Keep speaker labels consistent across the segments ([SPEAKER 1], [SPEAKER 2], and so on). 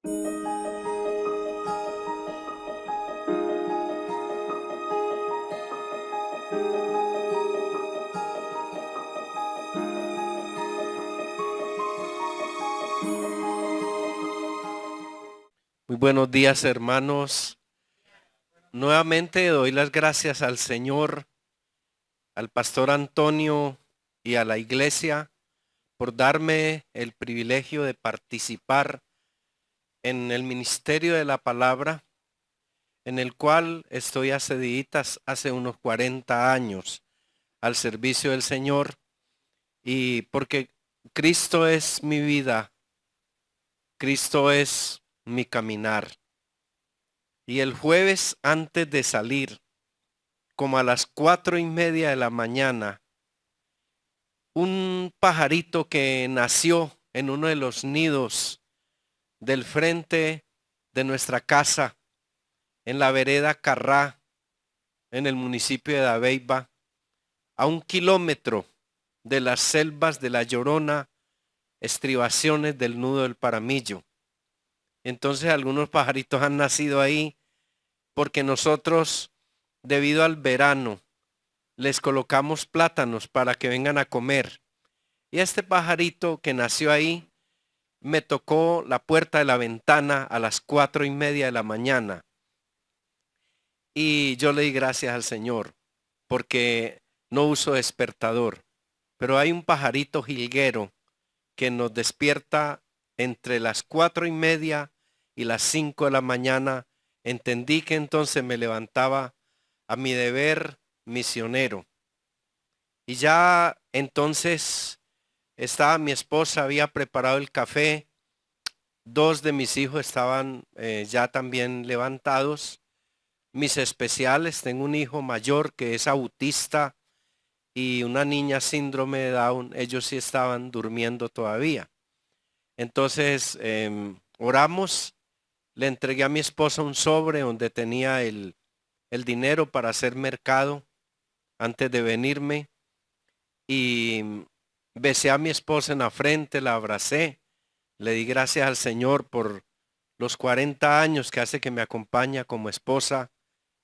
[SPEAKER 1] Muy buenos días, hermanos. Nuevamente doy las gracias al Señor, al pastor Antonio y a la iglesia por darme el privilegio de participar en el ministerio de la palabra, en el cual estoy hace unos 40 años al servicio del Señor, y porque Cristo es mi vida, Cristo es mi caminar. Y el jueves, antes de salir, como a las 4:30 de la mañana, un pajarito que nació en uno de los nidos del frente de nuestra casa, en la vereda Carrá, en el municipio de Dabeiba, a 1 kilómetro de las selvas de La Llorona, estribaciones del Nudo del Paramillo. Entonces algunos pajaritos han nacido ahí porque nosotros, debido al verano, les colocamos plátanos para que vengan a comer. Y este pajarito que nació ahí me tocó la puerta de la ventana a las 4:30 de la mañana. Y yo le di gracias al Señor porque no uso despertador. Pero hay un pajarito jilguero que nos despierta entre las 4:30 y las 5 de la mañana. Entendí que entonces me levantaba a mi deber misionero. Y ya entonces mi esposa había preparado el café, 2 de mis hijos estaban ya también levantados, mis especiales, tengo un hijo mayor que es autista y una niña síndrome de Down, ellos sí estaban durmiendo todavía. Entonces oramos, le entregué a mi esposa un sobre donde tenía el dinero para hacer mercado antes de venirme y besé a mi esposa en la frente, la abracé, le di gracias al Señor por los 40 años que hace que me acompaña como esposa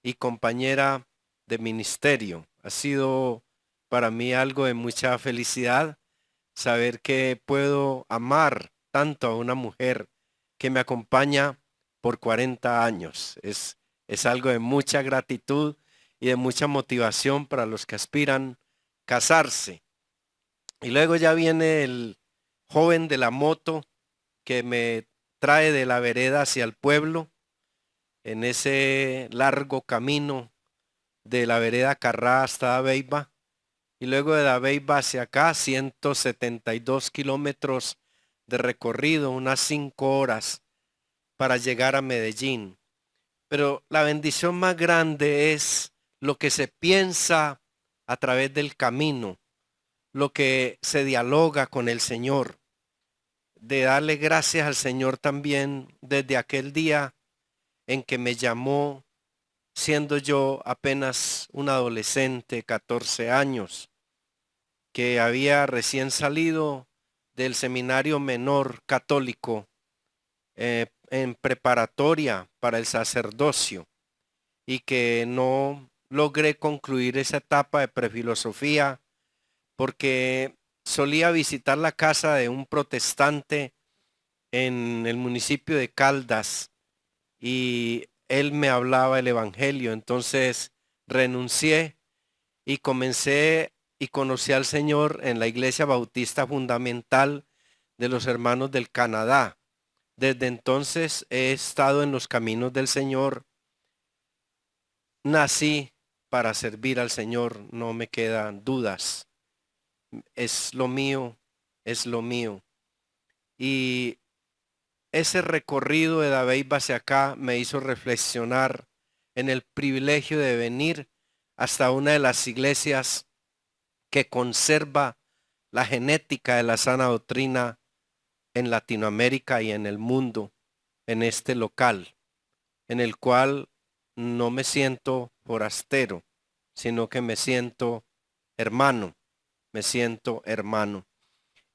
[SPEAKER 1] y compañera de ministerio. Ha sido para mí algo de mucha felicidad saber que puedo amar tanto a una mujer que me acompaña por 40 años. Es algo de mucha gratitud y de mucha motivación para los que aspiran casarse. Y luego ya viene el joven de la moto que me trae de la vereda hacia el pueblo en ese largo camino de la vereda Carrá hasta Dabeiba. Y luego de Dabeiba hacia acá, 172 kilómetros de recorrido, unas 5 horas para llegar a Medellín. Pero la bendición más grande es lo que se piensa a través del camino, lo que se dialoga con el Señor, de darle gracias al Señor también desde aquel día en que me llamó siendo yo apenas un adolescente, 14 años, que había recién salido del seminario menor católico en preparatoria para el sacerdocio y que no logré concluir esa etapa de prefilosofía porque solía visitar la casa de un protestante en el municipio de Caldas y él me hablaba el evangelio. Entonces renuncié y comencé y conocí al Señor en la Iglesia Bautista Fundamental de los Hermanos del Canadá. Desde entonces he estado en los caminos del Señor. Nací para servir al Señor, no me quedan dudas. Es lo mío, es lo mío. Y ese recorrido de Dabeiba hacia acá me hizo reflexionar en el privilegio de venir hasta una de las iglesias que conserva la genética de la sana doctrina en Latinoamérica y en el mundo, en este local, en el cual no me siento forastero, sino que me siento hermano, me siento hermano.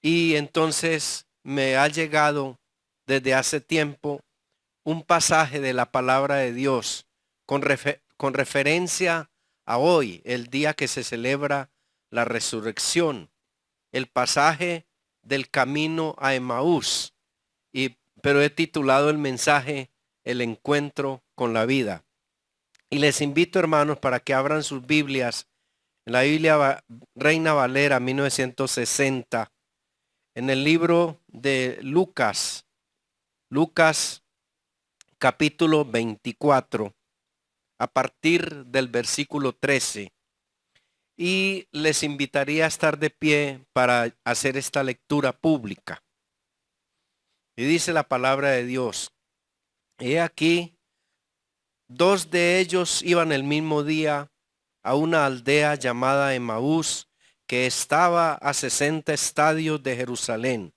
[SPEAKER 1] Y entonces me ha llegado desde hace tiempo un pasaje de la palabra de Dios con referencia a hoy, el día que se celebra la resurrección, el pasaje del camino a Emaús, pero he titulado el mensaje El encuentro con la vida. Y les invito, hermanos, para que abran sus Biblias en la Biblia Reina Valera 1960, en el libro de Lucas, capítulo 24, a partir del versículo 13. Y les invitaría a estar de pie para hacer esta lectura pública. Y dice la palabra de Dios: he aquí, dos de ellos iban el mismo día a una aldea llamada Emaús, que estaba a 60 estadios de Jerusalén.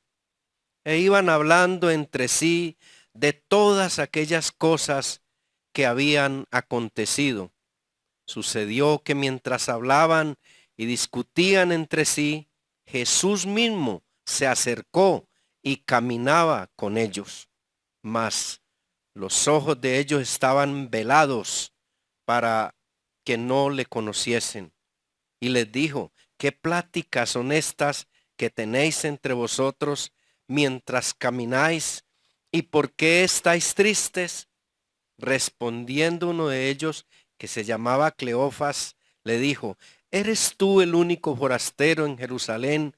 [SPEAKER 1] E iban hablando entre sí de todas aquellas cosas que habían acontecido. Sucedió que mientras hablaban y discutían entre sí, Jesús mismo se acercó y caminaba con ellos. Mas los ojos de ellos estaban velados para que no le conociesen. Y les dijo: ¿qué pláticas son estas que tenéis entre vosotros mientras camináis? ¿Y por qué estáis tristes? Respondiendo uno de ellos, que se llamaba Cleofas, le dijo: ¿eres tú el único forastero en Jerusalén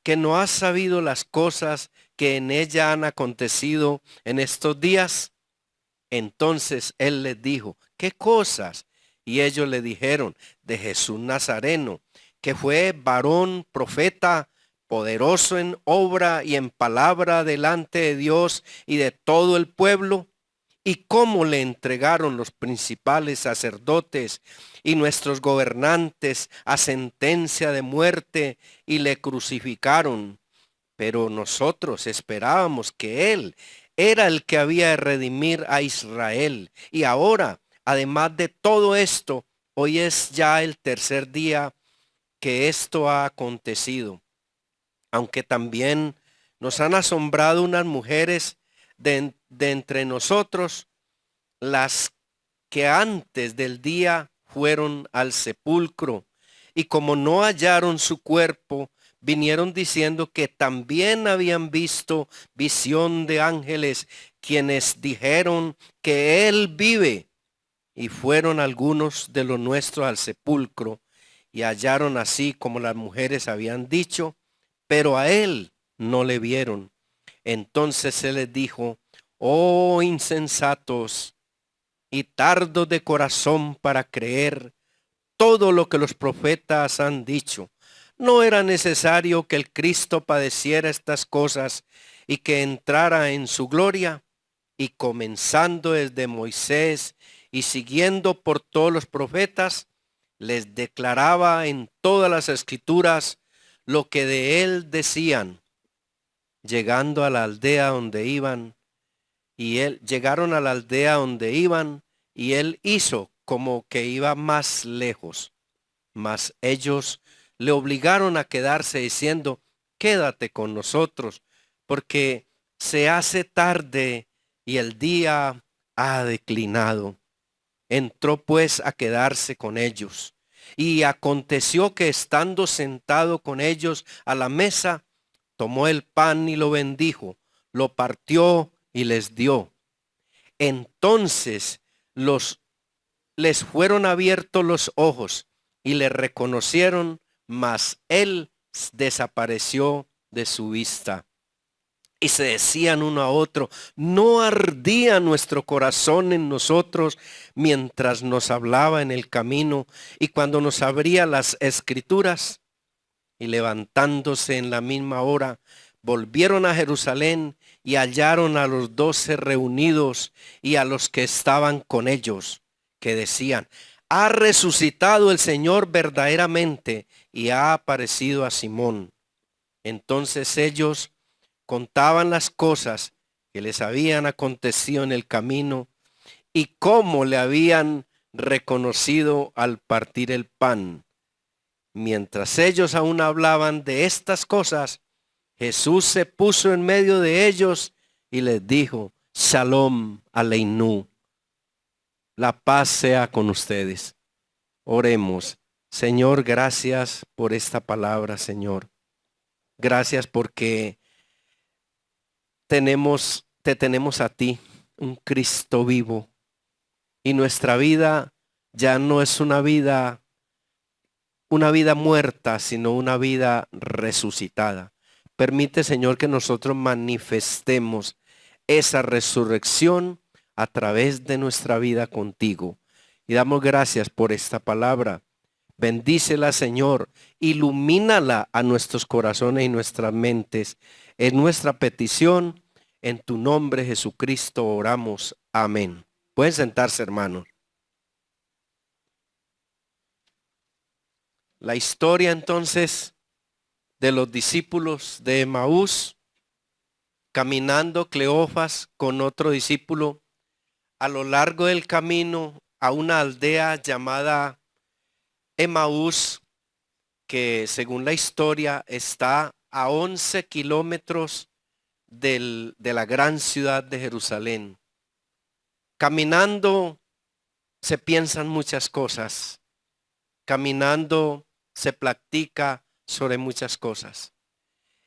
[SPEAKER 1] que no has sabido las cosas que en ella han acontecido en estos días? Entonces él les dijo: ¿qué cosas? Y ellos le dijeron: de Jesús Nazareno, que fue varón profeta, poderoso en obra y en palabra delante de Dios y de todo el pueblo, y cómo le entregaron los principales sacerdotes y nuestros gobernantes a sentencia de muerte y le crucificaron. Pero nosotros esperábamos que él era el que había de redimir a Israel. Y ahora, además de todo esto, hoy es ya el tercer día que esto ha acontecido. Aunque también nos han asombrado unas mujeres de entre nosotros, las que antes del día fueron al sepulcro, y como no hallaron su cuerpo, vinieron diciendo que también habían visto visión de ángeles, quienes dijeron que él vive. Y fueron algunos de los nuestros al sepulcro, y hallaron así como las mujeres habían dicho, pero a él no le vieron. Entonces se les dijo: oh insensatos y tardos de corazón para creer todo lo que los profetas han dicho. ¿No era necesario que el Cristo padeciera estas cosas y que entrara en su gloria? Y comenzando desde Moisés y siguiendo por todos los profetas, les declaraba en todas las escrituras lo que de él decían. Llegando a la aldea donde iban, llegaron a la aldea donde iban, y él hizo como que iba más lejos. Mas ellos le obligaron a quedarse, diciendo: quédate con nosotros, porque se hace tarde y el día ha declinado. Entró pues a quedarse con ellos. Y aconteció que, estando sentado con ellos a la mesa, tomó el pan y lo bendijo, lo partió y les dio. Entonces les fueron abiertos los ojos y le reconocieron, mas él desapareció de su vista. Y se decían uno a otro: ¿no ardía nuestro corazón en nosotros mientras nos hablaba en el camino y cuando nos abría las escrituras? Y levantándose en la misma hora, volvieron a Jerusalén y hallaron a los 12 reunidos y a los que estaban con ellos, que decían: ha resucitado el Señor verdaderamente y ha aparecido a Simón. Entonces ellos contaban las cosas que les habían acontecido en el camino y cómo le habían reconocido al partir el pan. Mientras ellos aún hablaban de estas cosas, Jesús se puso en medio de ellos y les dijo: Shalom Aleinu. La paz sea con ustedes. Oremos. Señor, gracias por esta palabra, Señor. Gracias porque te tenemos a ti, un Cristo vivo. Y nuestra vida ya no es una vida muerta, sino una vida resucitada. Permite, Señor, que nosotros manifestemos esa resurrección a través de nuestra vida contigo. Y damos gracias por esta palabra. Bendícela, Señor, ilumínala a nuestros corazones y nuestras mentes. Es nuestra petición, en tu nombre, Jesucristo, oramos. Amén. Pueden sentarse, hermanos. La historia entonces de los discípulos de Emaús, caminando Cleofas con otro discípulo a lo largo del camino a una aldea llamada Emaús, que según la historia está a 11 kilómetros de la gran ciudad de Jerusalén. Caminando se piensan muchas cosas. Caminando se practica sobre muchas cosas.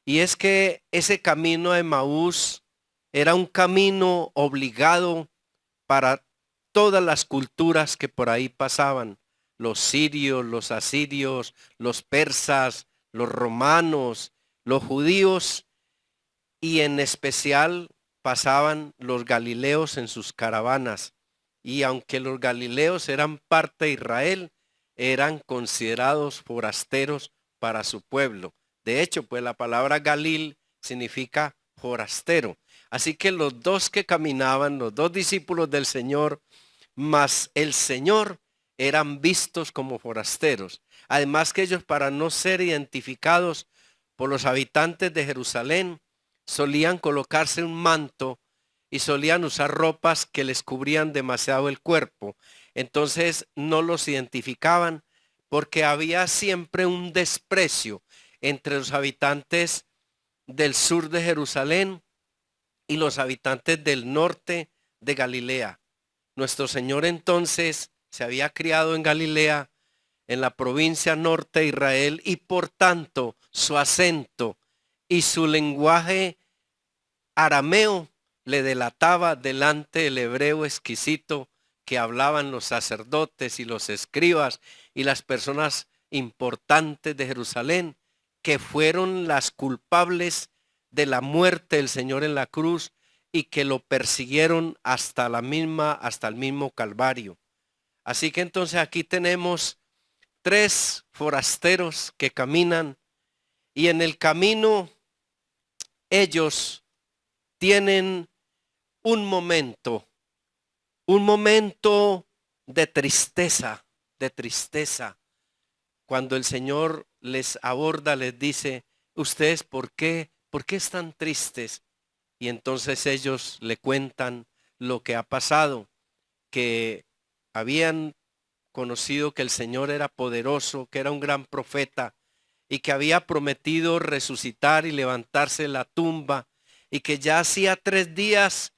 [SPEAKER 1] Y es que ese camino a Emaús era un camino obligado para todas las culturas que por ahí pasaban. Los sirios, los asirios, los persas, los romanos, los judíos y en especial pasaban los galileos en sus caravanas. Y aunque los galileos eran parte de Israel, eran considerados forasteros para su pueblo. De hecho, pues la palabra Galil significa forastero. Así que los dos que caminaban, los dos discípulos del Señor, más el Señor, eran vistos como forasteros. Además que ellos, para no ser identificados por los habitantes de Jerusalén, solían colocarse un manto y solían usar ropas que les cubrían demasiado el cuerpo. Entonces no los identificaban porque había siempre un desprecio entre los habitantes del sur de Jerusalén y los habitantes del norte de Galilea. Nuestro Señor entonces se había criado en Galilea, en la provincia norte de Israel, y por tanto su acento y su lenguaje arameo le delataba delante del hebreo exquisito que hablaban los sacerdotes y los escribas y las personas importantes de Jerusalén, que fueron las culpables de la muerte del Señor en la cruz y que lo persiguieron hasta el mismo Calvario. Así que entonces aquí tenemos tres forasteros que caminan y en el camino ellos tienen un momento de tristeza, cuando el Señor les aborda, les dice, ¿ustedes por qué están tristes? Y entonces ellos le cuentan lo que ha pasado, que habían conocido que el Señor era poderoso, que era un gran profeta y que había prometido resucitar y levantarse de la tumba y que ya hacía 3 días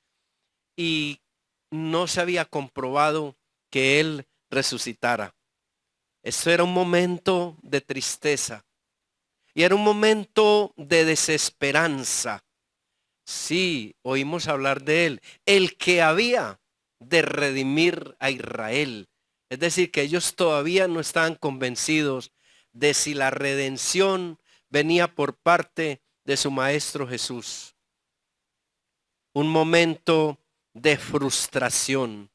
[SPEAKER 1] y no se había comprobado que Él resucitara. Esto era un momento de tristeza y era un momento de desesperanza. Sí, oímos hablar de Él, el que había de redimir a Israel. Es decir, que ellos todavía no estaban convencidos de si la redención venía por parte de su Maestro Jesús. Un momento de frustración.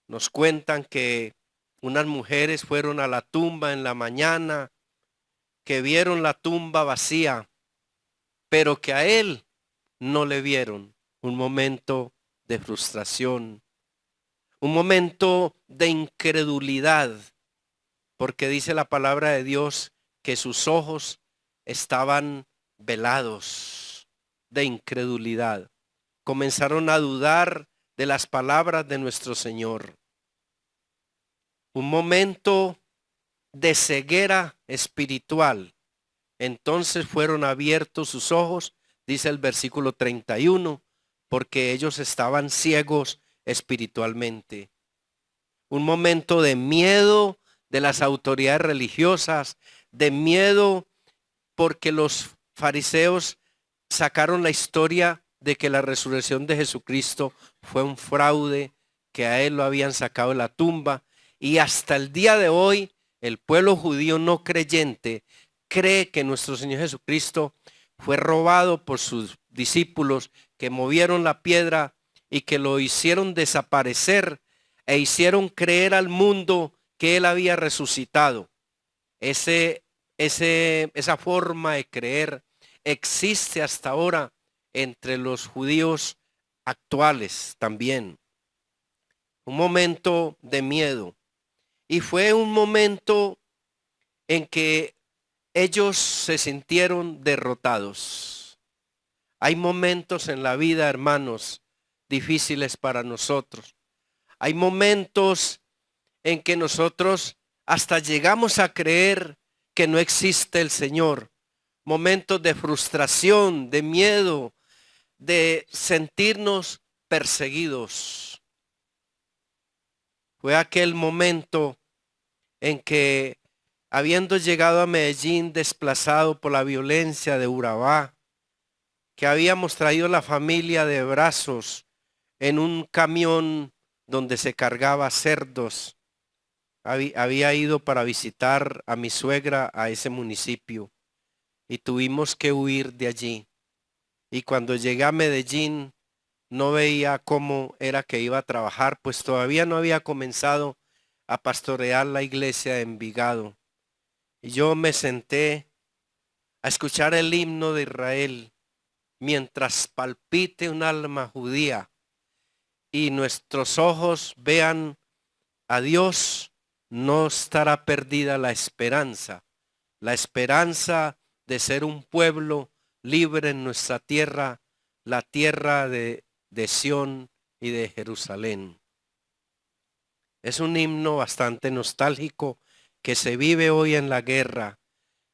[SPEAKER 1] Nos cuentan que unas mujeres fueron a la tumba en la mañana, que vieron la tumba vacía, pero que a él no le vieron. Un momento de frustración, un momento de incredulidad, porque dice la palabra de Dios que sus ojos estaban velados de incredulidad. Comenzaron a dudar de las palabras de nuestro Señor. Un momento de ceguera espiritual. Entonces fueron abiertos sus ojos, dice el versículo 31, porque ellos estaban ciegos espiritualmente. Un momento de miedo de las autoridades religiosas, de miedo porque los fariseos sacaron la historia de que la resurrección de Jesucristo fue un fraude, que a él lo habían sacado de la tumba, y hasta el día de hoy el pueblo judío no creyente cree que nuestro Señor Jesucristo fue robado por sus discípulos que movieron la piedra y que lo hicieron desaparecer e hicieron creer al mundo que él había resucitado. Esa forma de creer existe hasta ahora entre los judíos actuales también. Un momento de miedo. Y fue un momento en que ellos se sintieron derrotados. Hay momentos en la vida, hermanos, difíciles para nosotros. Hay momentos en que nosotros hasta llegamos a creer que no existe el Señor. Momentos de frustración, de miedo, de sentirnos perseguidos. Fue aquel momento en que, habiendo llegado a Medellín desplazado por la violencia de Urabá, que habíamos traído la familia de Brazos en un camión donde se cargaba cerdos, había ido para visitar a mi suegra a ese municipio y tuvimos que huir de allí. Y cuando llegué a Medellín no veía cómo era que iba a trabajar, pues todavía no había comenzado a pastorear la iglesia de Envigado. Y yo me senté a escuchar el himno de Israel mientras palpite un alma judía y nuestros ojos vean a Dios, no estará perdida la esperanza de ser un pueblo libre en nuestra tierra, la tierra de Sión y de Jerusalén. Es un himno bastante nostálgico que se vive hoy en la guerra.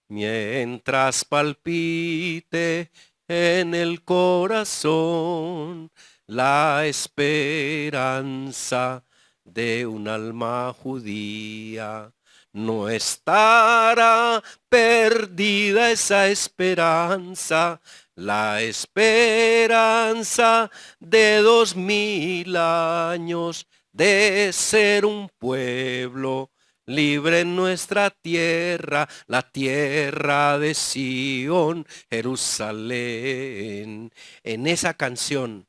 [SPEAKER 1] Mientras palpite en el corazón la esperanza de un alma judía, no estará perdida esa esperanza, la esperanza de 2000 años de ser un pueblo libre en nuestra tierra, la tierra de Sión, Jerusalén. En esa canción,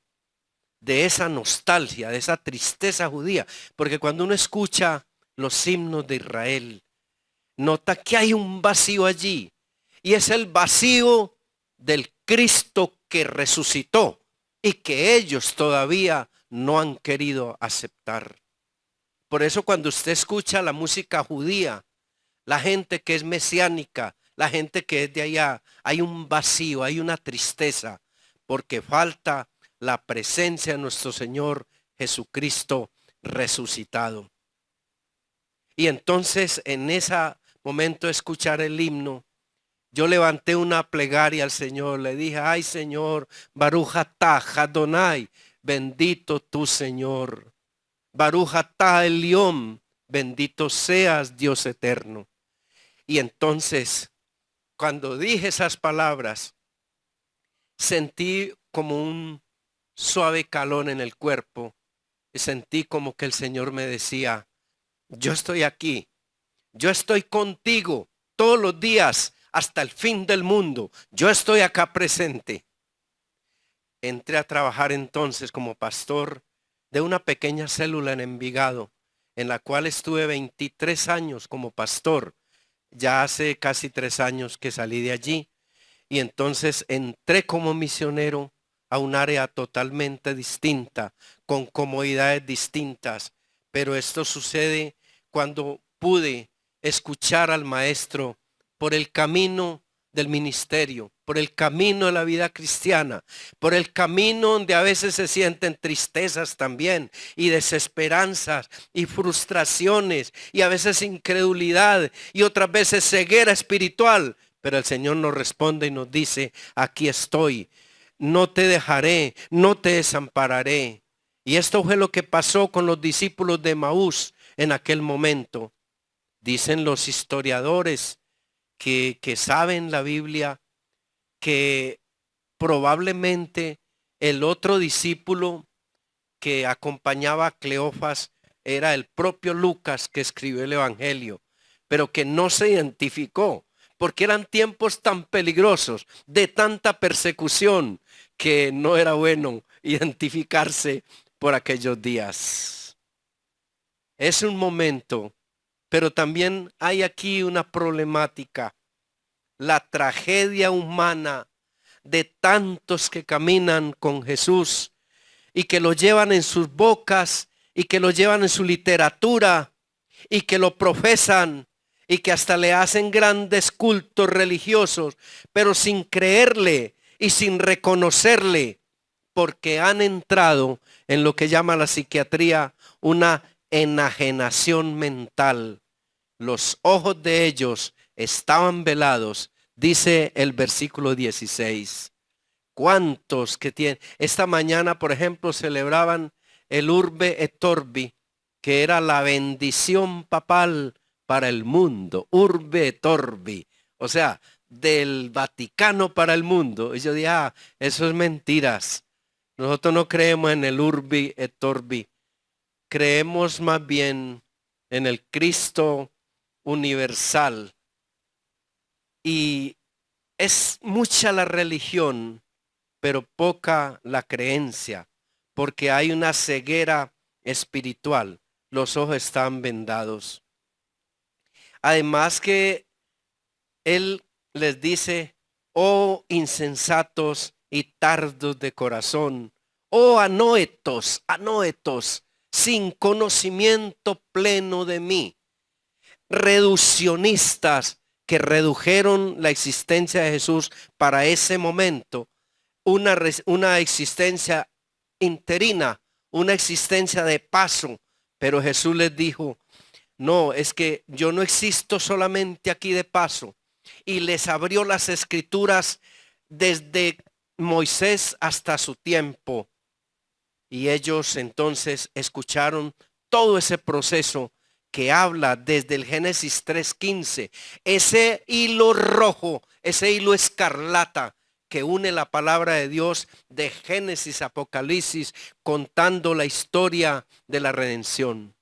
[SPEAKER 1] de esa nostalgia, de esa tristeza judía, porque cuando uno escucha los himnos de Israel, nota que hay un vacío allí, y es el vacío del Cristo que resucitó y que ellos todavía no han querido aceptar. Por eso cuando usted escucha la música judía, la gente que es mesiánica, la gente que es de allá, hay un vacío, hay una tristeza, porque falta la presencia de nuestro Señor Jesucristo resucitado. Y entonces en ese momento de escuchar el himno, yo levanté una plegaria al Señor, le dije, ay Señor, Baruch atah Adonai, bendito tu Señor. Baruch atah Elión, bendito seas Dios eterno. Y entonces, cuando dije esas palabras, sentí como un suave calor en el cuerpo y sentí como que el Señor me decía, yo estoy aquí, yo estoy contigo todos los días hasta el fin del mundo, yo estoy acá presente. Entré a trabajar entonces como pastor de una pequeña célula en Envigado, en la cual estuve 23 años como pastor. Ya hace casi 3 años que salí de allí y entonces entré como misionero a un área totalmente distinta, con comodidades distintas. Pero esto sucede cuando pude escuchar al maestro por el camino del ministerio, por el camino de la vida cristiana, por el camino donde a veces se sienten tristezas también y desesperanzas y frustraciones y a veces incredulidad y otras veces ceguera espiritual. Pero el Señor nos responde y nos dice, aquí estoy. no te dejaré, no te desampararé. Y esto fue lo que pasó con los discípulos de Emaús en aquel momento. Dicen los historiadores que saben la Biblia que probablemente el otro discípulo que acompañaba a Cleofas era el propio Lucas, que escribió el Evangelio, pero que no se identificó, porque eran tiempos tan peligrosos, de tanta persecución, que no era bueno identificarse por aquellos días. Es un momento, pero también hay aquí una problemática, la tragedia humana de tantos que caminan con Jesús y que lo llevan en sus bocas y que lo llevan en su literatura y que lo profesan y que hasta le hacen grandes cultos religiosos, pero sin creerle y sin reconocerle, porque han entrado en lo que llama la psiquiatría una enajenación mental. Los ojos de ellos estaban velados, dice el versículo 16. ¿Cuántos que tienen? Esta mañana, por ejemplo, celebraban el Urbe et Orbi, que era la bendición papal para el mundo. Urbe et Orbi. O sea, del Vaticano para el mundo. Y yo dije, eso es mentiras. Nosotros no creemos en el Urbi et Orbi. Creemos más bien en el Cristo universal. Y es mucha la religión, pero poca la creencia, porque hay una ceguera espiritual. Los ojos están vendados. Además que Él les dice, oh insensatos y tardos de corazón, oh anoetos, sin conocimiento pleno de mí, reduccionistas que redujeron la existencia de Jesús para ese momento, una existencia interina, una existencia de paso. Pero Jesús les dijo, no, es que yo no existo solamente aquí de paso. Y les abrió las escrituras desde Moisés hasta su tiempo. Y ellos entonces escucharon todo ese proceso que habla desde el Génesis 3:15. Ese hilo rojo, ese hilo escarlata que une la palabra de Dios de Génesis a Apocalipsis, contando la historia de la redención.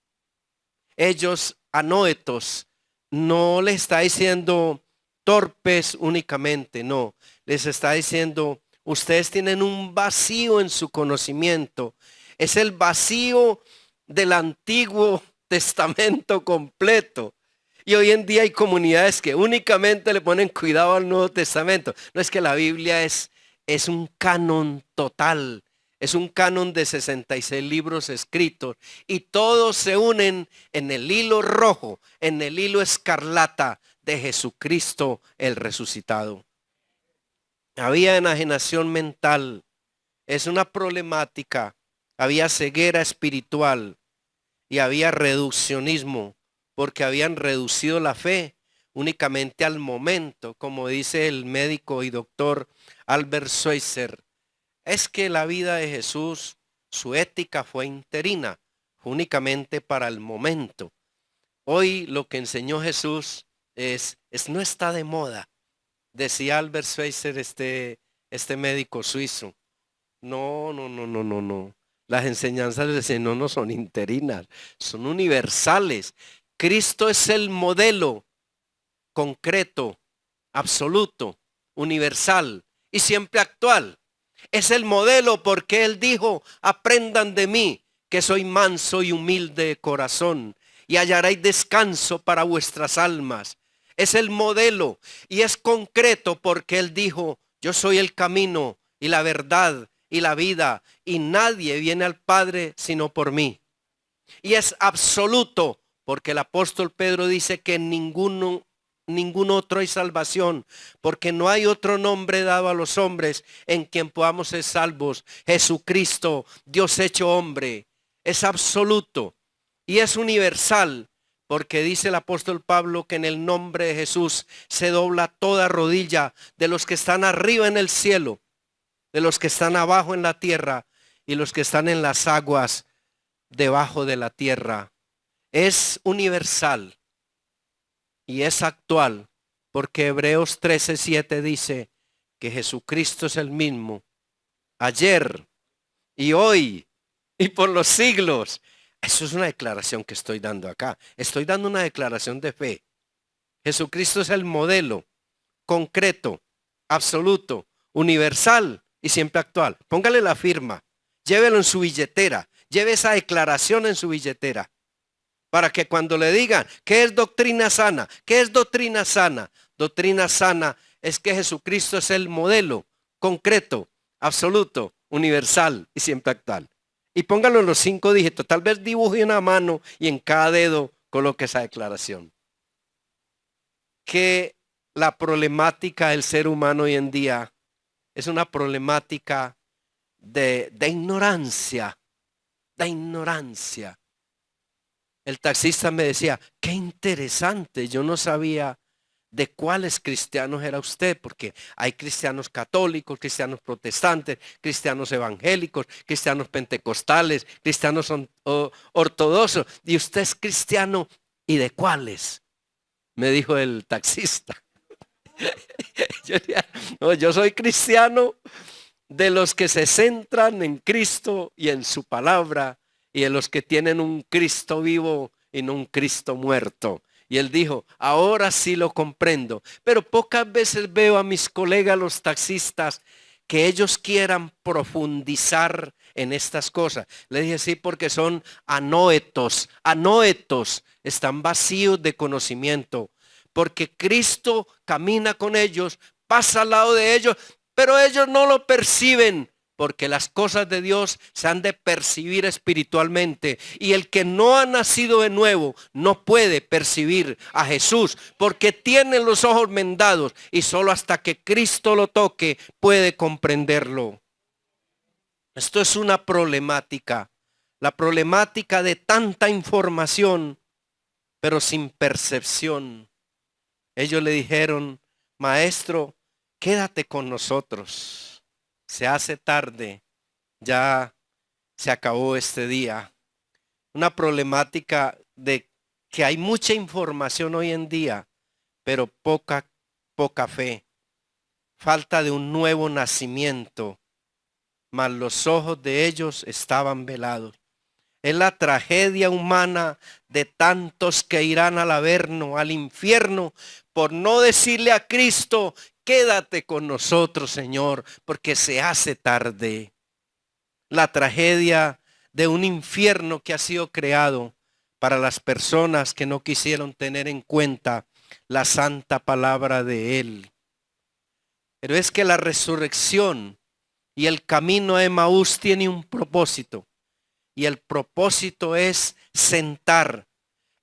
[SPEAKER 1] Ellos, anoetos, no les está diciendo torpes únicamente, no. Les está diciendo, ustedes tienen un vacío en su conocimiento. Es el vacío del Antiguo Testamento completo. Y hoy en día hay comunidades que únicamente le ponen cuidado al Nuevo Testamento. No, es que la Biblia es un canon total. Es un canon de 66 libros escritos. Y todos se unen en el hilo rojo, en el hilo escarlata de Jesucristo el resucitado. Había enajenación mental. Es una problemática. Había ceguera espiritual. Y había reduccionismo, porque habían reducido la fe únicamente al momento, como dice el médico y doctor Albert Schweitzer. Es que la vida de Jesús, su ética fue interina, únicamente para el momento. Hoy lo que enseñó Jesús es no está de moda, decía Albert Schweitzer, este médico suizo. No. Las enseñanzas del Señor no son interinas, son universales. Cristo es el modelo concreto, absoluto, universal y siempre actual. Es el modelo porque Él dijo, aprendan de mí, que soy manso y humilde de corazón, y hallaréis descanso para vuestras almas. Es el modelo y es concreto porque Él dijo, yo soy el camino y la verdad y la vida, y nadie viene al Padre sino por mí. Y es absoluto porque el apóstol Pedro dice que en ningún otro hay salvación, porque no hay otro nombre dado a los hombres en quien podamos ser salvos. Jesucristo, Dios hecho hombre, es absoluto y es universal, porque dice el apóstol Pablo que en el nombre de Jesús se dobla toda rodilla de los que están arriba en el cielo, de los que están abajo en la tierra y los que están en las aguas debajo de la tierra. Es universal y es actual, porque Hebreos 13:7 dice que Jesucristo es el mismo ayer y hoy y por los siglos. Eso es una declaración que estoy dando acá. Estoy dando una declaración de fe. Jesucristo es el modelo concreto, absoluto, universal y siempre actual. Póngale la firma, llévelo en su billetera, lleve esa declaración en su billetera, para que cuando le digan, ¿qué es doctrina sana? ¿Qué es doctrina sana? Doctrina sana es que Jesucristo es el modelo concreto, absoluto, universal y siempre actual. Y póngalo en los 5 dígitos, tal vez dibuje una mano y en cada dedo coloque esa declaración. Que la problemática del ser humano hoy en día es una problemática de ignorancia, de ignorancia. El taxista me decía, qué interesante, yo no sabía de cuáles cristianos era usted, porque hay cristianos católicos, cristianos protestantes, cristianos evangélicos, cristianos pentecostales, cristianos ortodoxos, y usted es cristiano, ¿y de cuáles? Me dijo el taxista. Yo decía, no, yo soy cristiano de los que se centran en Cristo y en su palabra, y de los que tienen un Cristo vivo y no un Cristo muerto. Y él dijo, ahora sí lo comprendo, pero pocas veces veo a mis colegas los taxistas que ellos quieran profundizar en estas cosas. Le dije, sí, porque son anoetos, están vacíos de conocimiento, porque Cristo camina con ellos, pasa al lado de ellos, pero ellos no lo perciben, porque las cosas de Dios se han de percibir espiritualmente. Y el que no ha nacido de nuevo no puede percibir a Jesús, porque tiene los ojos vendados y solo hasta que Cristo lo toque puede comprenderlo. Esto es una problemática, la problemática de tanta información, pero sin percepción. Ellos le dijeron, maestro, quédate con nosotros. Se hace tarde, ya se acabó este día. Una problemática de que hay mucha información hoy en día, pero poca fe. Falta de un nuevo nacimiento, mas los ojos de ellos estaban velados. Es la tragedia humana de tantos que irán al averno, al infierno, por no decirle a Cristo, quédate con nosotros, Señor, porque se hace tarde. La tragedia de un infierno que ha sido creado para las personas que no quisieron tener en cuenta la santa palabra de Él. Pero es que la resurrección y el camino a Emaús tiene un propósito. Y el propósito es sentar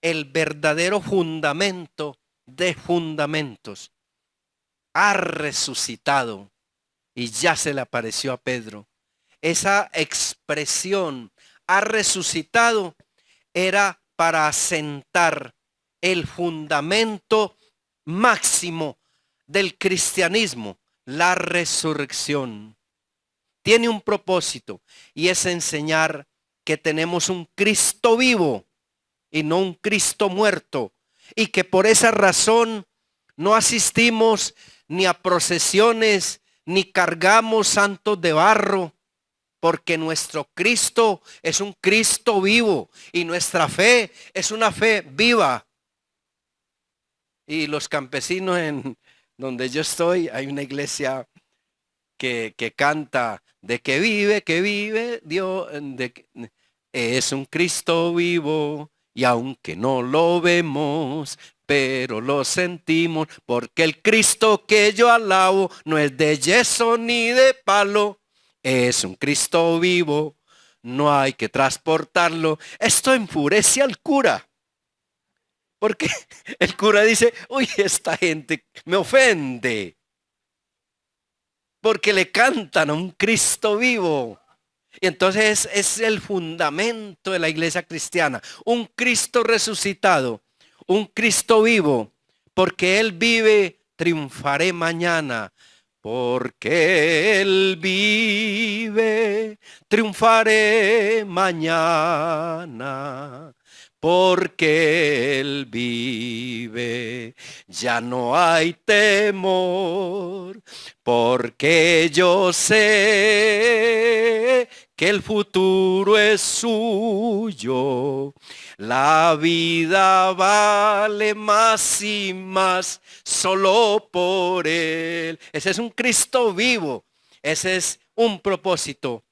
[SPEAKER 1] el verdadero fundamento de fundamentos. Ha resucitado y ya se le apareció a Pedro. Esa expresión, ha resucitado, era para asentar el fundamento máximo del cristianismo, la resurrección. Tiene un propósito y es enseñar que tenemos un Cristo vivo y no un Cristo muerto, y que por esa razón no asistimos ni a procesiones, ni cargamos santos de barro, porque nuestro Cristo es un Cristo vivo y nuestra fe es una fe viva. Y los campesinos en donde yo estoy, hay una iglesia que canta de que vive Dios, es un Cristo vivo y aunque no lo vemos, pero lo sentimos, porque el Cristo que yo alabo no es de yeso ni de palo, es un Cristo vivo, no hay que transportarlo. Esto enfurece al cura, porque el cura dice, uy, esta gente me ofende, porque le cantan a un Cristo vivo. Y entonces es el fundamento de la iglesia cristiana, un Cristo resucitado, un Cristo vivo, porque Él vive, triunfaré mañana. Porque Él vive, triunfaré mañana. Porque Él vive, ya no hay temor. Porque yo sé que el futuro es suyo. La vida vale más y más solo por Él. Ese es un Cristo vivo. Ese es un propósito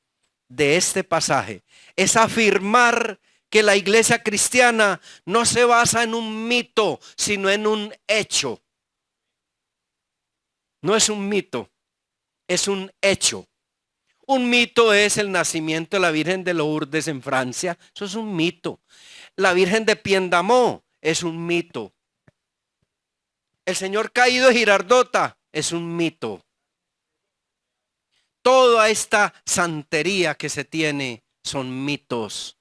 [SPEAKER 1] de este pasaje. Es afirmar que la iglesia cristiana no se basa en un mito, sino en un hecho. No es un mito, es un hecho. Un mito es el nacimiento de la Virgen de Lourdes en Francia. Eso es un mito. La Virgen de Piendamó es un mito. El Señor caído de Girardota es un mito. Toda esta santería que se tiene son mitos.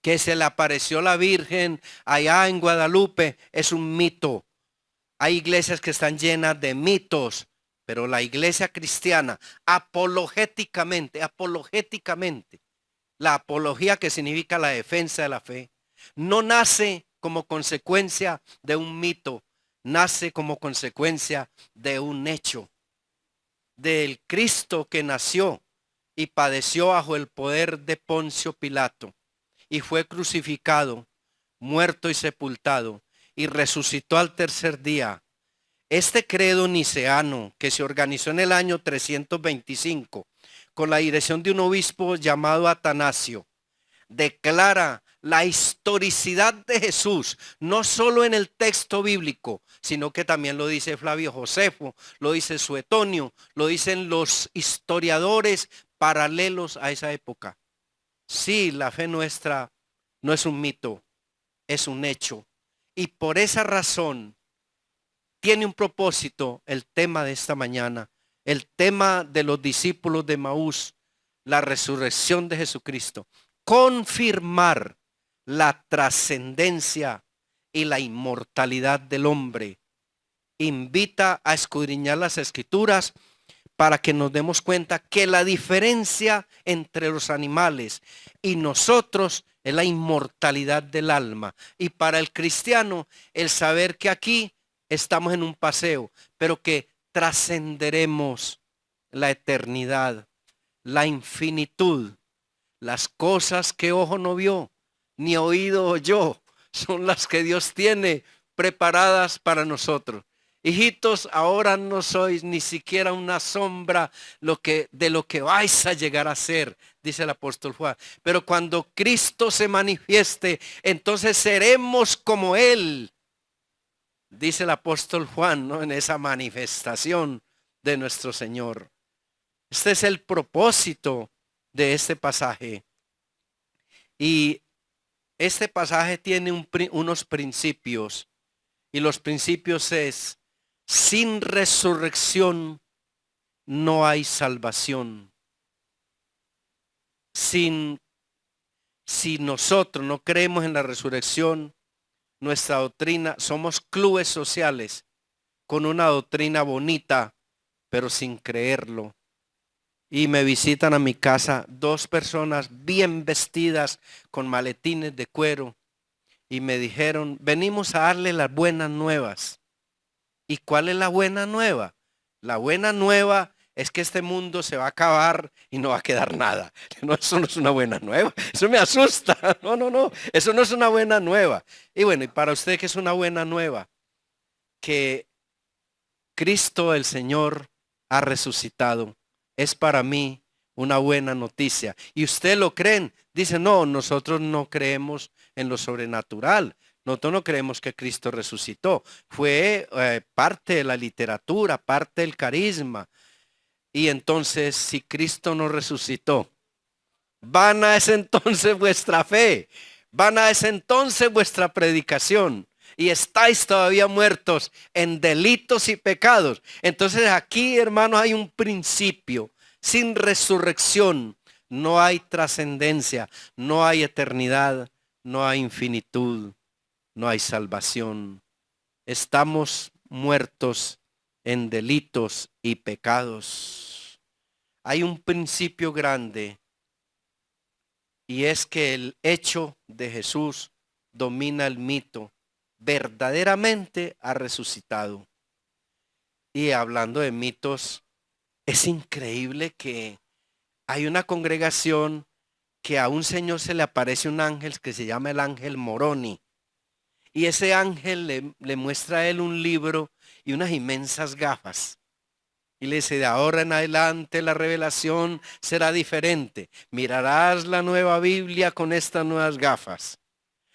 [SPEAKER 1] Que se le apareció la Virgen allá en Guadalupe es un mito. Hay iglesias que están llenas de mitos, pero la iglesia cristiana apologéticamente, la apología, que significa la defensa de la fe, no nace como consecuencia de un mito, nace como consecuencia de un hecho, del Cristo que nació y padeció bajo el poder de Poncio Pilato y fue crucificado, muerto y sepultado, y resucitó al tercer día. Este credo niceano, que se organizó en el año 325 con la dirección de un obispo llamado Atanasio, declara la historicidad de Jesús, no solo en el texto bíblico, sino que también lo dice Flavio Josefo, lo dice Suetonio, lo dicen los historiadores paralelos a esa época. Sí, la fe nuestra no es un mito, es un hecho. Y por esa razón tiene un propósito el tema de esta mañana, el tema de los discípulos de Maús, la resurrección de Jesucristo. Confirmar la trascendencia y la inmortalidad del hombre. Invita a escudriñar las Escrituras para que nos demos cuenta que la diferencia entre los animales y nosotros es la inmortalidad del alma. Y para el cristiano, el saber que aquí estamos en un paseo, pero que trascenderemos la eternidad, la infinitud. Las cosas que ojo no vio, ni oído oyó, son las que Dios tiene preparadas para nosotros. Hijitos, ahora no sois ni siquiera una sombra de lo que vais a llegar a ser, dice el apóstol Juan. Pero cuando Cristo se manifieste, entonces seremos como Él, dice el apóstol Juan, ¿no? En esa manifestación de nuestro Señor. Este es el propósito de este pasaje. Y este pasaje tiene unos principios. Y los principios es: sin resurrección no hay salvación. Si nosotros no creemos en la resurrección, nuestra doctrina, somos clubes sociales con una doctrina bonita, pero sin creerlo. Y me visitan a mi casa 2 personas bien vestidas con maletines de cuero y me dijeron: venimos a darle las buenas nuevas. ¿Y cuál es la buena nueva? La buena nueva es que este mundo se va a acabar y no va a quedar nada. No, eso no es una buena nueva. Eso me asusta. No. Eso no es una buena nueva. Y bueno, y para usted, ¿qué es una buena nueva? Que Cristo el Señor ha resucitado. Es para mí una buena noticia. ¿Y usted lo creen? Dice: no, nosotros no creemos en lo sobrenatural. Nosotros no creemos que Cristo resucitó. Fue parte de la literatura, parte del carisma. Y entonces, si Cristo no resucitó, vana es entonces vuestra fe, vana es entonces vuestra predicación, y estáis todavía muertos en delitos y pecados. Entonces aquí, hermanos, hay un principio: sin resurrección no hay trascendencia, no hay eternidad, no hay infinitud, no hay salvación. Estamos muertos en delitos y pecados. Hay un principio grande y es que el hecho de Jesús domina el mito. Verdaderamente ha resucitado. Y hablando de mitos, es increíble que hay una congregación que a un señor se le aparece un ángel que se llama el ángel Moroni. Y ese ángel le muestra a él un libro y unas inmensas gafas. Y le dice, de ahora en adelante la revelación será diferente. Mirarás la nueva Biblia con estas nuevas gafas.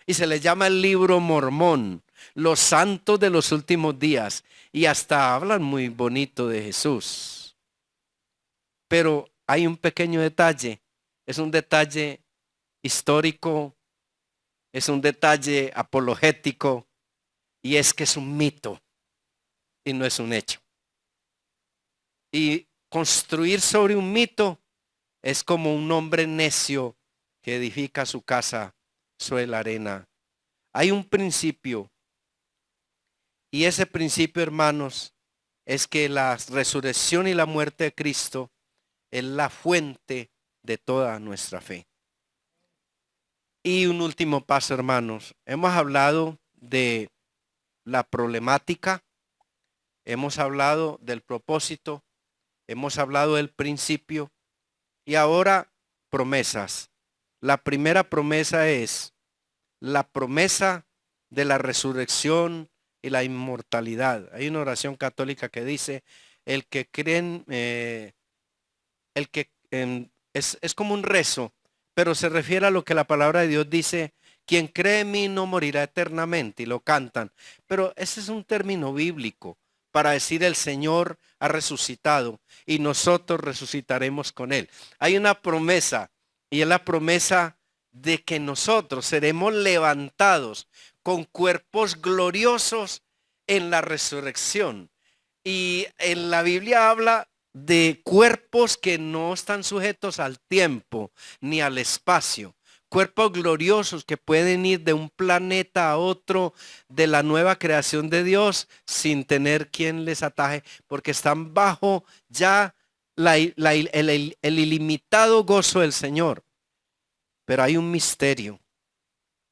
[SPEAKER 1] Y se le llama el libro Mormón, los santos de los últimos días. Y hasta hablan muy bonito de Jesús. Pero hay un pequeño detalle. Es un detalle histórico, es un detalle apologético. Y es que es un mito y no es un hecho. Y construir sobre un mito es como un hombre necio que edifica su casa sobre la arena. Hay un principio, y ese principio, hermanos, es que la resurrección y la muerte de Cristo es la fuente de toda nuestra fe. Y un último paso, hermanos. Hemos hablado de la problemática, hemos hablado del propósito, hemos hablado del principio y ahora promesas. La primera promesa es la promesa de la resurrección y la inmortalidad. Hay una oración católica que dice, el que creen, es como un rezo, pero se refiere a lo que la palabra de Dios dice, quien cree en mí no morirá eternamente, y lo cantan. Pero ese es un término bíblico para decir el Señor ha resucitado y nosotros resucitaremos con él. Hay una promesa y es la promesa de que nosotros seremos levantados con cuerpos gloriosos en la resurrección. Y en la Biblia habla de cuerpos que no están sujetos al tiempo ni al espacio. Cuerpos gloriosos que pueden ir de un planeta a otro de la nueva creación de Dios sin tener quien les ataje, porque están bajo ya el ilimitado gozo del Señor. Pero hay un misterio,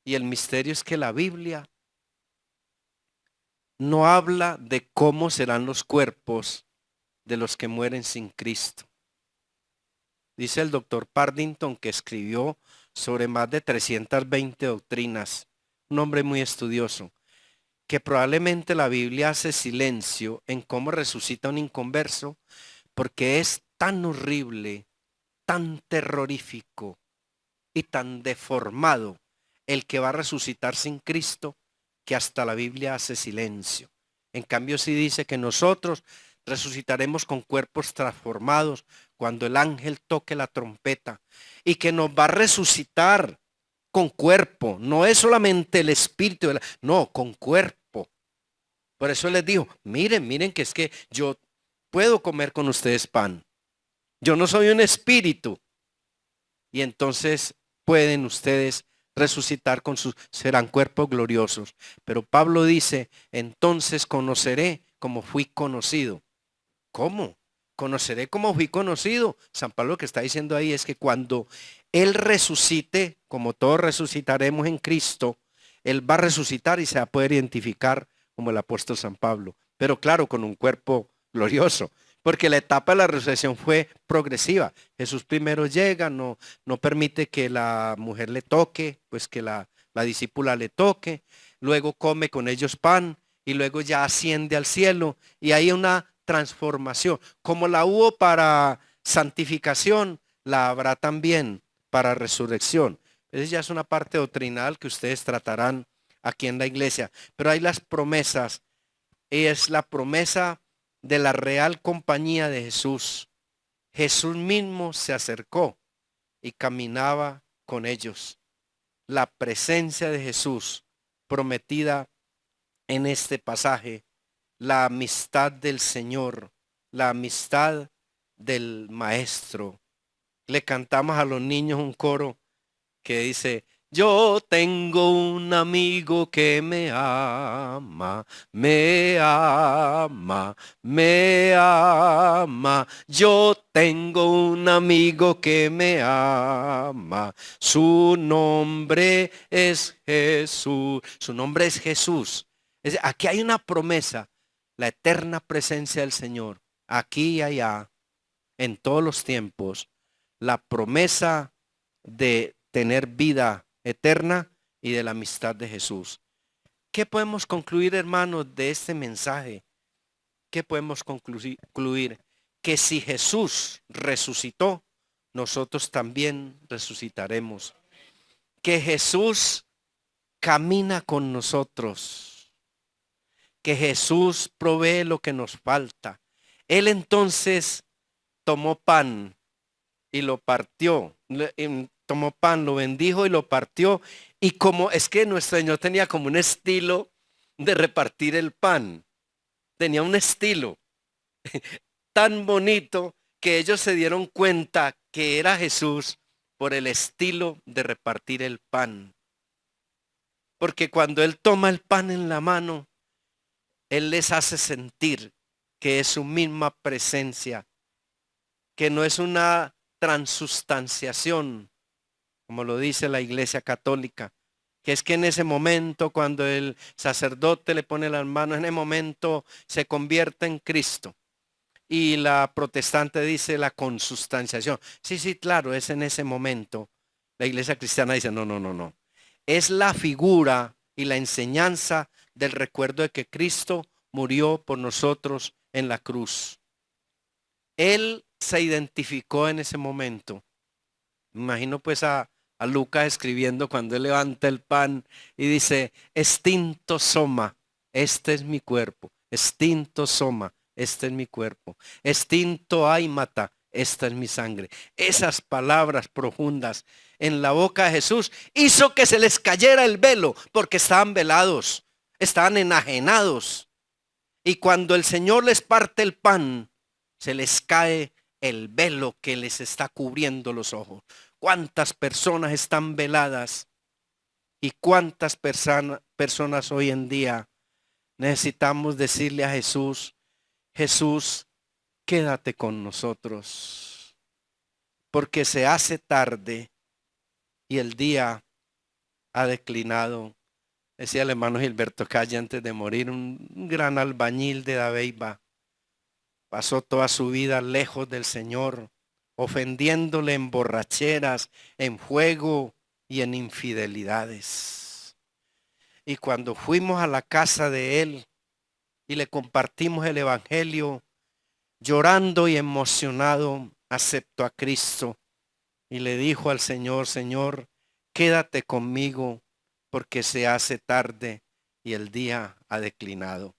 [SPEAKER 1] y el misterio es que la Biblia no habla de cómo serán los cuerpos de los que mueren sin Cristo. Dice el doctor Partington, que escribió sobre más de 320 doctrinas, un hombre muy estudioso, que probablemente la Biblia hace silencio en cómo resucita un inconverso, porque es tan horrible, tan terrorífico y tan deformado el que va a resucitar sin Cristo, que hasta la Biblia hace silencio. En cambio, sí dice que nosotros resucitaremos con cuerpos transformados cuando el ángel toque la trompeta, y que nos va a resucitar con cuerpo. No es solamente el espíritu, no, con cuerpo. Por eso les digo, miren que es que yo puedo comer con ustedes pan. Yo no soy un espíritu. Y entonces pueden ustedes resucitar serán cuerpos gloriosos. Pero Pablo dice, entonces conoceré como fui conocido. ¿Cómo? Conoceré como fui conocido. San Pablo lo que está diciendo ahí es que cuando Él resucite, como todos resucitaremos en Cristo, Él va a resucitar y se va a poder identificar como el apóstol San Pablo. Pero claro, con un cuerpo glorioso. Porque la etapa de la resurrección fue progresiva. Jesús primero llega, no permite que la mujer le toque, pues que la discípula le toque. Luego come con ellos pan y luego ya asciende al cielo. Y hay una transformación. Como la hubo para santificación, la habrá también para resurrección. Esa ya es una parte doctrinal que ustedes tratarán aquí en la iglesia. Pero hay las promesas. Es la promesa de la real compañía de Jesús. Jesús mismo se acercó y caminaba con ellos. La presencia de Jesús prometida en este pasaje, la amistad del Señor, la amistad del Maestro. Le cantamos a los niños un coro que dice, Yo tengo un amigo que me ama, me ama, me ama. Yo tengo un amigo que me ama. Su nombre es Jesús. Su nombre es Jesús. Aquí hay una promesa, la eterna presencia del Señor, aquí y allá, en todos los tiempos, la promesa de tener vida eterna y de la amistad de Jesús. ¿Qué podemos concluir, hermanos, de este mensaje? ¿Qué podemos concluir? Que si Jesús resucitó, nosotros también resucitaremos. Que Jesús camina con nosotros. Que Jesús provee lo que nos falta. Él entonces tomó pan y lo partió. Tomó pan, lo bendijo y lo partió. Y como es que nuestro Señor tenía como un estilo de repartir el pan. Tenía un estilo tan bonito que ellos se dieron cuenta que era Jesús por el estilo de repartir el pan. Porque cuando Él toma el pan en la mano, Él les hace sentir que es su misma presencia, que no es una transustanciación, como lo dice la Iglesia Católica, que es que en ese momento cuando el sacerdote le pone las manos, en ese momento se convierte en Cristo. Y la protestante dice la consustanciación. Sí, sí, claro, es en ese momento. La Iglesia cristiana dice, no, no, no, no. Es la figura y la enseñanza del recuerdo de que Cristo murió por nosotros en la cruz. Él se identificó en ese momento. Me imagino pues a Lucas escribiendo cuando él levanta el pan y dice, extinto soma, este es mi cuerpo. Extinto soma, este es mi cuerpo. Extinto aimata, esta es mi sangre. Esas palabras profundas en la boca de Jesús hizo que se les cayera el velo porque estaban velados, estaban enajenados. Y cuando el Señor les parte el pan, se les cae el velo que les está cubriendo los ojos. ¿Cuántas personas están veladas? ¿Y cuántas personas hoy en día necesitamos decirle a Jesús, Jesús, quédate con nosotros? Porque se hace tarde y el día ha declinado. Decía el hermano Gilberto Calle antes de morir, un gran albañil de Dabeiba. Pasó toda su vida lejos del Señor, ofendiéndole en borracheras, en juego y en infidelidades. Y cuando fuimos a la casa de él y le compartimos el evangelio, llorando y emocionado, aceptó a Cristo y le dijo al Señor, Señor, quédate conmigo porque se hace tarde y el día ha declinado.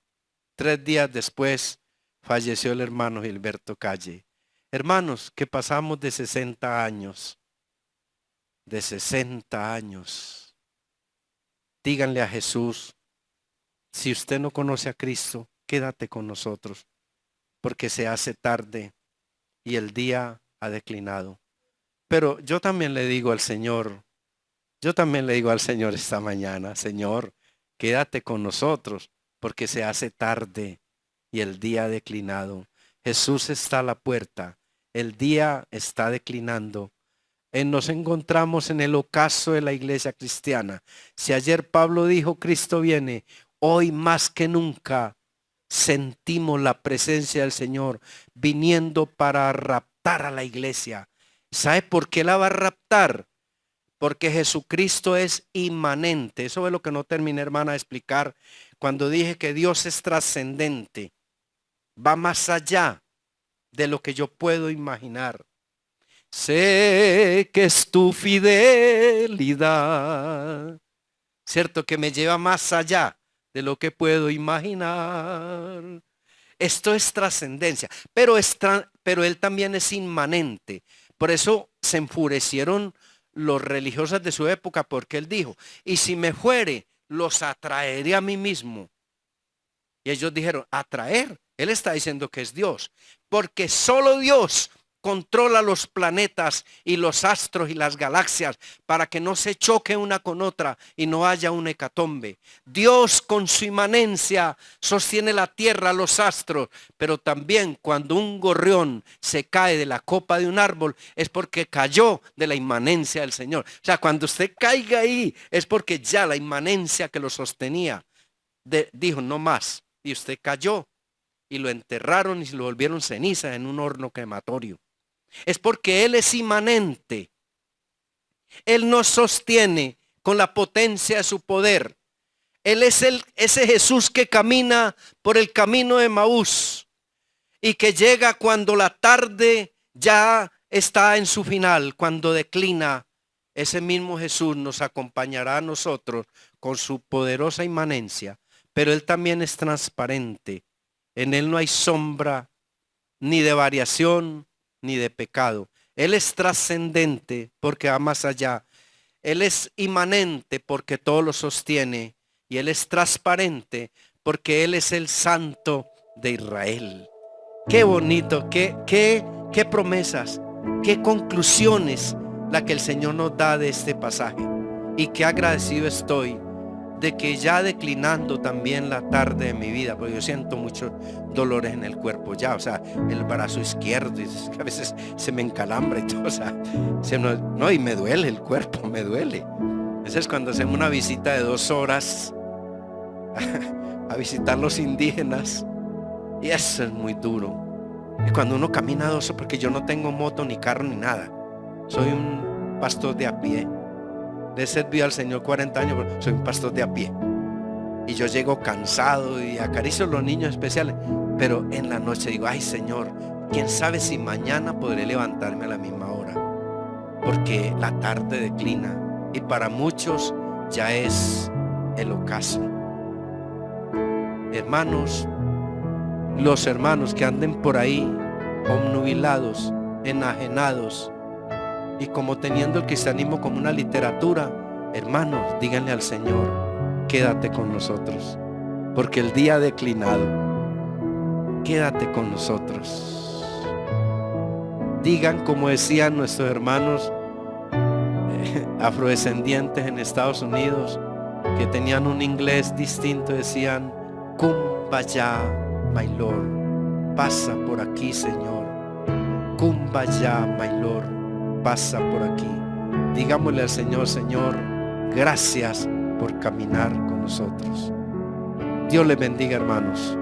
[SPEAKER 1] 3 días después falleció el hermano Gilberto Calle. Hermanos, que pasamos de 60 años, de 60 años. Díganle a Jesús, si usted no conoce a Cristo, quédate con nosotros, porque se hace tarde y el día ha declinado. Pero yo también le digo al Señor, esta mañana, Señor, quédate con nosotros, porque se hace tarde y el día ha declinado. Jesús está a la puerta, el día está declinando. Nos encontramos en el ocaso de la iglesia cristiana. Si ayer Pablo dijo, Cristo viene, hoy más que nunca sentimos la presencia del Señor viniendo para raptar a la iglesia. ¿Sabe por qué la va a raptar? Porque Jesucristo es inmanente. Eso es lo que no terminé, hermana, de explicar cuando dije que Dios es trascendente. Va más allá de lo que yo puedo imaginar. Sé que es tu fidelidad, cierto, que me lleva más allá de lo que puedo imaginar. Esto es trascendencia, pero Él también es inmanente. Por eso se enfurecieron los religiosos de su época, porque Él dijo, y si me fuere, los atraeré a mí mismo. Y ellos dijeron, atraer. Él está diciendo que es Dios, porque solo Dios controla los planetas y los astros y las galaxias para que no se choque una con otra y no haya un hecatombe. Dios con su inmanencia sostiene la tierra, los astros, pero también cuando un gorrión se cae de la copa de un árbol es porque cayó de la inmanencia del Señor. O sea, cuando usted caiga ahí es porque ya la inmanencia que lo sostenía dijo no más y usted cayó y lo enterraron y lo volvieron ceniza en un horno crematorio. Es porque Él es inmanente. Él nos sostiene con la potencia de su poder. Él es ese Jesús que camina por el camino de Emaús y que llega cuando la tarde ya está en su final, cuando declina. Ese mismo Jesús nos acompañará a nosotros con su poderosa inmanencia, pero Él también es transparente. En Él no hay sombra ni de variación ni de pecado. Él es trascendente porque va más allá. Él es inmanente porque todo lo sostiene. Y Él es transparente porque Él es el Santo de Israel. Qué bonito, qué promesas, qué conclusiones la que el Señor nos da de este pasaje. Y qué agradecido estoy de que ya declinando también la tarde de mi vida, porque yo siento muchos dolores en el cuerpo ya, o sea, el brazo izquierdo, y a veces se me encalambra y todo, o sea, y me duele el cuerpo, me duele. A veces cuando hacemos una visita de 2 horas a visitar los indígenas, y eso es muy duro. Y cuando uno camina 2 horas, porque yo no tengo moto ni carro ni nada, soy un pastor de a pie. Le he servido al Señor 40 años, pero soy un pastor de a pie. Y yo llego cansado y acaricio a los niños especiales. Pero en la noche digo, ay Señor, quién sabe si mañana podré levantarme a la misma hora. Porque la tarde declina y para muchos ya es el ocaso. Hermanos, los hermanos que anden por ahí obnubilados, enajenados, y como teniendo el cristianismo como una literatura, hermanos, díganle al Señor, quédate con nosotros, porque el día ha declinado. Quédate con nosotros. Digan como decían nuestros hermanos afrodescendientes en Estados Unidos, que tenían un inglés distinto, decían, Kumbaya, my Lord, pasa por aquí, Señor. Kumbaya, my Lord, pasa por aquí. Digámosle al Señor, Señor, gracias por caminar con nosotros. Dios les bendiga, hermanos.